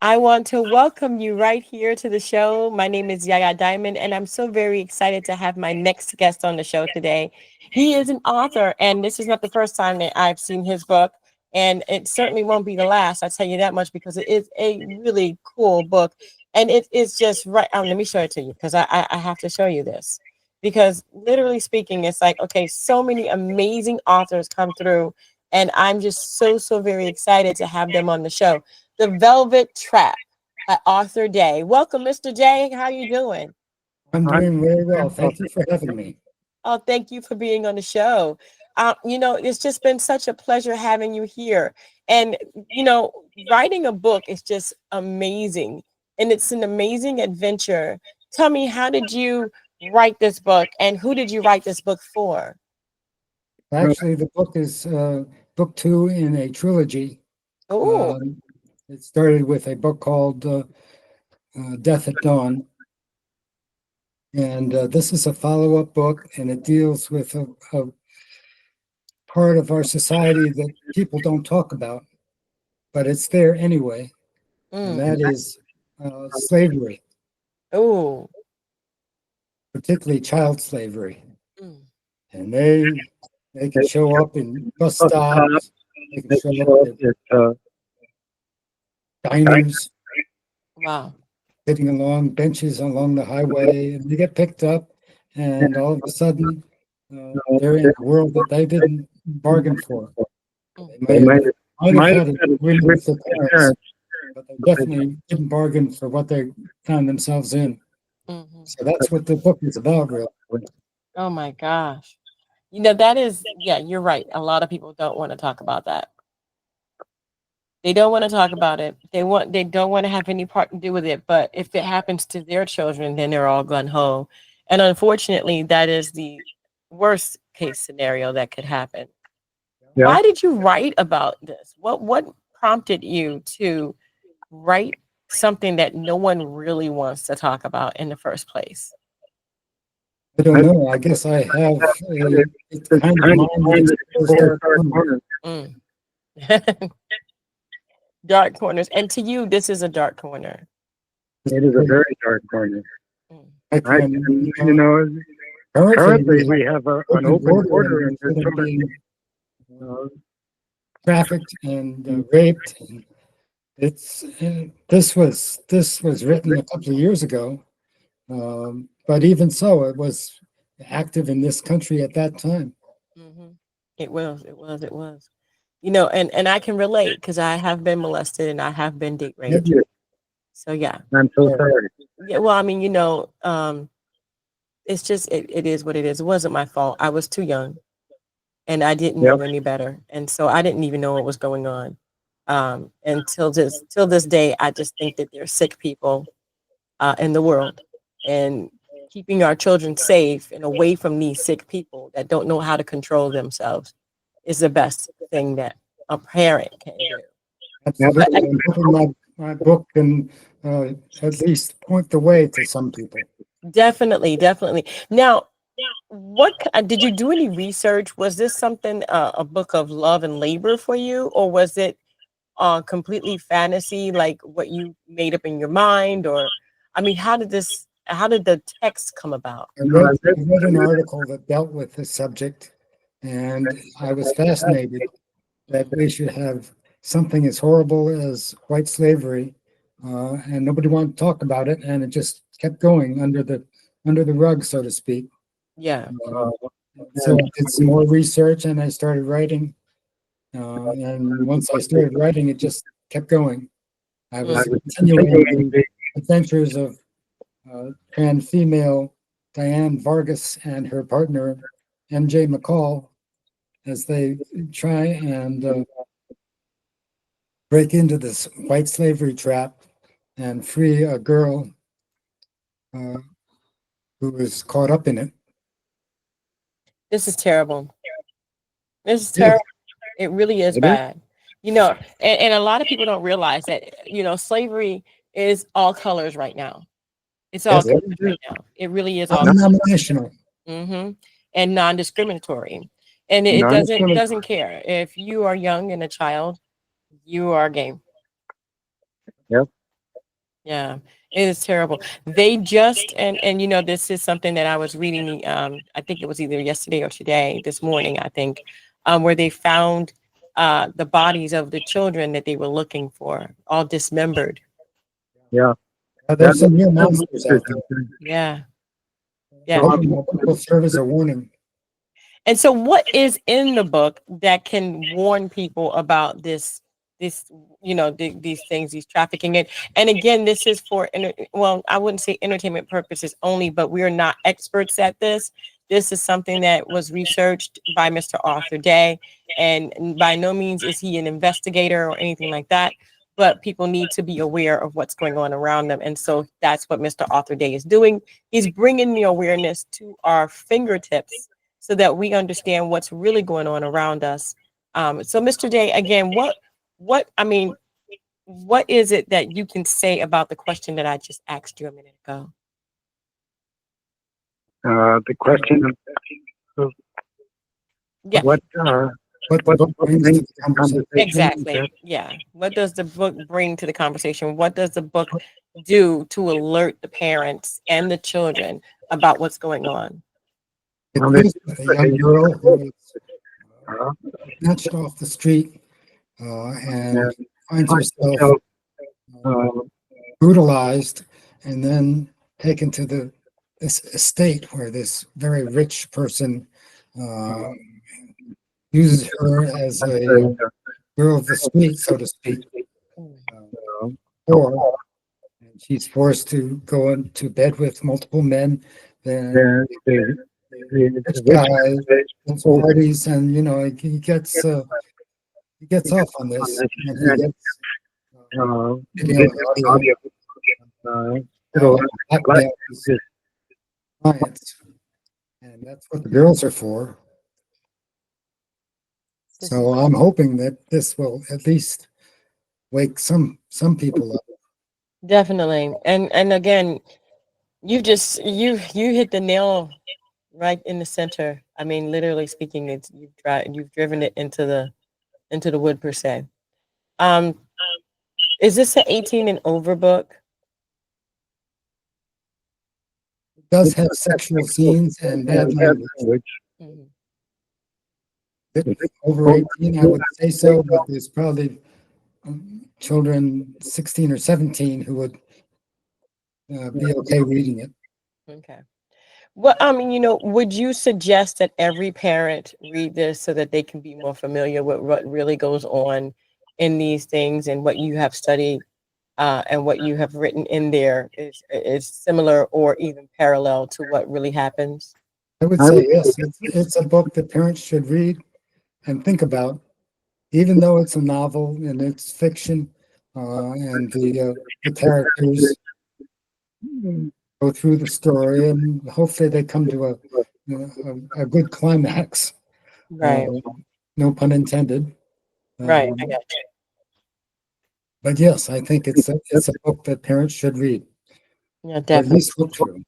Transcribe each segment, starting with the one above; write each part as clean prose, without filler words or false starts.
I want to welcome you right here to the show. My name is Yaya Diamond, and I'm so very excited to have my next guest on the show today. He is an author, and this is not the first time that I've seen his book, and it certainly won't be the last. I'll tell you that much because it is a really cool book, and it is just right. Let me show it to you because I have to show you this because literally speaking, it's like okay, so many amazing authors come through, and I'm just so very excited to have them on the show. The Velvet Trap by Arthur Day. Welcome, Mr. J. How you doing? I'm doing very well. Thank you for having me. Oh, thank you for being on the show. It's just been such a pleasure having you here. And, writing a book is just amazing. And it's an amazing adventure. Tell me, how did you write this book and who did you write this book for? Actually, the book is book two in a trilogy. Oh, Um, it started with a book called Death at Dawn. And this is a follow-up book, and it deals with a part of our society that people don't talk about, but it's there anyway, and mm, that is slavery, oh, particularly child slavery. mm, And they can show up in bus stops, they can show up at diners, wow. sitting along benches along the highway, and they get picked up, and all of a sudden, they're in a world that they didn't bargain for. Mm, They might have had an agreement with their parents, but they definitely didn't bargain for what they found themselves in. mhm. So that's what the book is about, really. Oh my gosh. That is, yeah, you're right. A lot of people don't want to talk about that. They don't want to talk about it. They don't want to have any part to do with it. But if it happens to their children, then they're all gun ho. And unfortunately, that is the worst case scenario that could happen. Yeah. Why did you write about this? What prompted you to write something that no one really wants to talk about in the first place? I don't know. I guess I have a kind of mind that explores dark corners. Mm. Dark corners. And to you, this is a dark corner. It is a very dark corner. Mm. I can, currently we have an open border and there's children being uh, trafficked and raped. And it's this was written a couple of years ago, but even so, it was active in this country at that time. Hmm. It was. And I can relate because I have been molested and I have been date raped. Yeah. So yeah. I'm so sorry. Yeah, well, I mean, it's just it is what it is. It wasn't my fault. I was too young and I didn't know Yep. any better. And so I didn't even know what was going on. Until this day, I just think that there's sick people in the world and keeping our children safe and away from these sick people that don't know how to control themselves is the best thing that a parent can do. But Absolutely. I'm hoping my book can at least point the way to some people. definitely, definitely. Now, did you do any research? Was this something a book of love and labor for you, or was it completely fantasy, like what you made up in your mind? Or, I mean, how did the text come about? I read an article that dealt with this subject, and I was fascinated that we should have something as horrible as white slavery, and nobody wanted to talk about it, and it just kept going under the rug, so to speak. Yeah. Uh, so I did some more research, and I started writing. And once I started writing, it just kept going. I was continuing the adventures of trans female Diane Vargas and her partner MJ McCall as they try and break into this white slavery trap and free a girl uh, who was caught up in it. This is terrible. This is Yes, terrible. It really is bad. And a lot of people don't realize that, slavery is all colors right now. It's all yes, colors right now. It really is all non-denominational. hmm and non-discriminatory. And it doesn't care. If you are young and a child, you are game. Yep. Yeah, it is terrible. They just and you know this is something that I was reading. I think it was either yesterday or today, this morning. I think, where they found the bodies of the children that they were looking for, all dismembered. Yeah, There's some real that's monsters out there. Yeah, I yeah. hope my book will serve as a warning. And so, what is in the book that can warn people about this, you know, these things, these trafficking? And again, this is for, well, I wouldn't say entertainment purposes only, but we are not experts at this. This is something that was researched by Mr. Arthur Day, and by no means is he an investigator or anything like that. But people need to be aware of what's going on around them, and so that's what Mr. Arthur Day is doing. He's bringing the awareness to our fingertips so that we understand what's really going on around us. So, Mr. Day, again, what I mean, what is it that you can say about the question that I just asked you a minute ago? the question of Yeah, what What the what book brings to brings the the conversation. conversation. exactly. Yeah. What does the book bring to the conversation? What does the book do to alert the parents and the children about what's going on? It Well, this deals with a young girl who is uh, snatched off the street and and finds find herself yourself uh, brutalized and then taken to this estate where this very rich person uh, uses her as a uh, girl of the street, so to speak, Mm. uh, um, or and she's forced to go into bed with multiple men. Then the, the, the the rich rich guy gets people parties, and you know he gets off on on this, this and he and gets video video and audio audio uh, uh, it'll blackmail black his this clients, and that's what the girls are for. This is So I'm hoping that this will at least wake some people up. definitely. And again, you hit the nail right in the center. I mean, literally speaking, it's you've driven it into the wood per se. Um, is this an 18 and over book? It does it have does have sexual sexual scenes and and bad bad language. language. Mhm. It, Is it over over 18, I 18? would say so, but there's probably children 16 or 17 who would be okay reading it. Okay. Well, I mean, you know, would you suggest that every parent read this so that they can be more familiar with what really goes on in these things, and what you have studied and what you have written in there is similar or even parallel to what really happens? I would I say would yes, it's a book that parents should read and think about, even though it's a novel and it's fiction, and the characters say, go through the story, and hopefully they come to a good climax. Uh, Right. no pun intended. Right. I Um, got you. but yes, I think it's a book that parents should read, Yeah, or at definitely. least look through.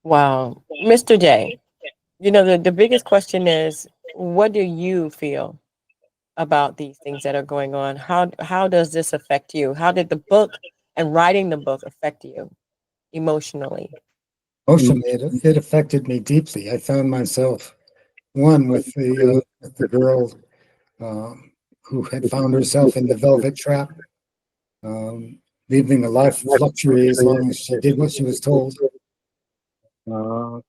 Wow. Mr. J, you know, the biggest question is, what do you feel about these things that are going on? How does this affect you? How did the book and writing the book affect you emotionally? Emotionally, it affected me deeply. I found myself one with the girl um, who had found herself in the velvet trap, um, living a life of luxury as long as she did what she was told. uh,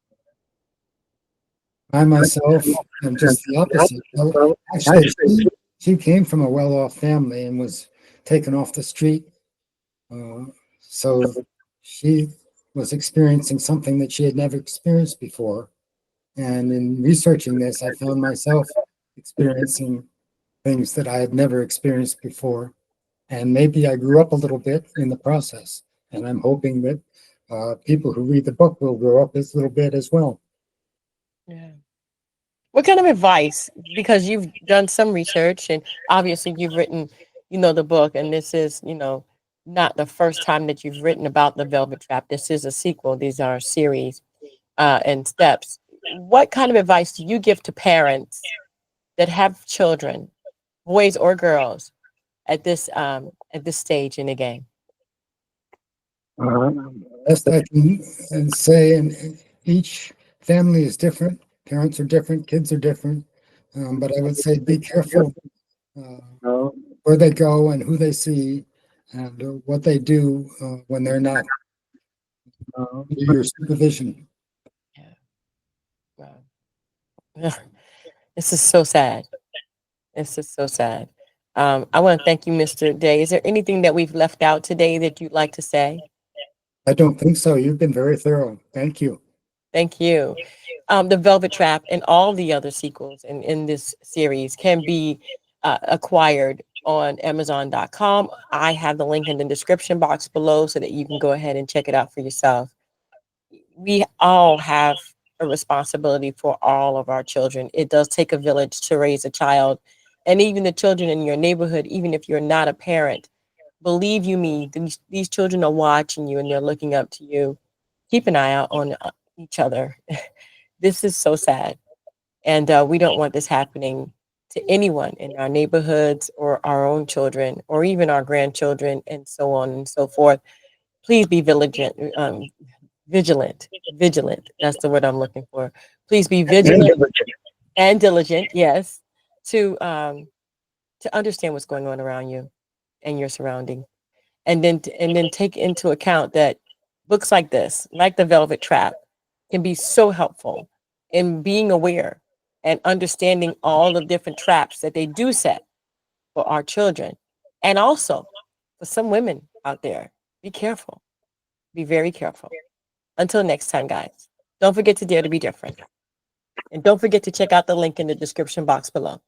I myself am and just the opposite. Well, so actually, actually, she came from a well-off family and was taken off the street. Uh, so she was experiencing something that she had never experienced before. And in researching this, I found myself experiencing things that I had never experienced before. And maybe I grew up a little bit in the process. And I'm hoping that people who read the book will grow up a little bit as well. Yeah. What kind of advice? Because you've done some research and obviously you've written, you know, the book, and this is, you know, not the first time that you've written about the Velvet Trap. This is a sequel. These are series and steps. What kind of advice do you give to parents that have children, boys or girls, at this stage in the game? Best I can say, and each family is different. Parents are different, kids are different. But I would say be careful uh, where they go and who they see and what they do when they're not under your supervision. Yeah. Wow. This is so sad. This is so sad. I want to thank you, Mr. Day. Is there anything that we've left out today that you'd like to say? I don't think so. You've been very thorough. Thank you. Thank you. The Velvet Trap and all the other sequels in this series can be acquired on Amazon.com. I have the link in the description box below so that you can go ahead and check it out for yourself. We all have a responsibility for all of our children. It does take a village to raise a child, and even the children in your neighborhood, even if you're not a parent, believe you me, these children are watching you and they're looking up to you. Keep an eye out on each other. This is so sad. And we don't want this happening to anyone in our neighborhoods or our own children or even our grandchildren and so on and so forth. Please be vigilant. Vigilant. That's the word I'm looking for. Please be vigilant and diligent. Yes, to understand what's going on around you and your surrounding, and then take into account that books like this, like The Velvet Trap, can be so helpful in being aware and understanding all the different traps that they do set for our children, and also for some women out there. Be careful. Be very careful. Until next time, guys, don't forget to dare to be different. And don't forget to check out the link in the description box below.